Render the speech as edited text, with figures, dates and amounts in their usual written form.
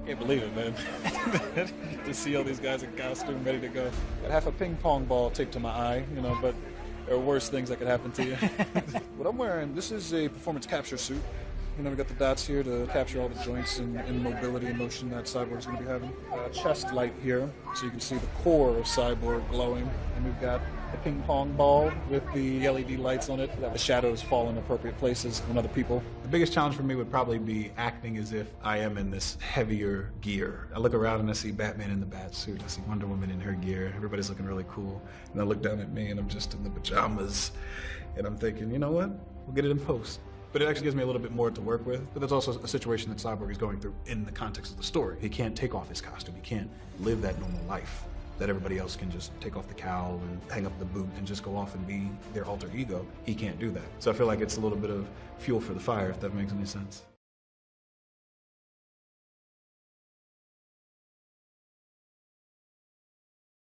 Can't believe it, man. To see all these guys in costume ready to go. Got half a ping pong ball taped to my eye, you know, but there are worse things that could happen to you. What I'm wearing, this is a performance capture suit. You know, we got the dots here to capture all the joints and mobility and motion that Cyborg's going to be having. Chest light here, so you can see the core of Cyborg glowing. And we've got the ping pong ball with the LED lights on it. The shadows fall in appropriate places from other people. The biggest challenge for me would probably be acting as if I am in this heavier gear. I look around and I see Batman in the bat suit. I see Wonder Woman in her gear. Everybody's looking really cool. And I look down at me and I'm just in the pajamas. And I'm thinking, you know what? We'll get it in post. But it actually gives me a little bit more to work with. But that's also a situation that Cyborg is going through in the context of the story. He can't take off his costume. He can't live that normal life that everybody else can just take off the cowl and hang up the boot and just go off and be their alter ego. He can't do that. So I feel like it's a little bit of fuel for the fire, if that makes any sense.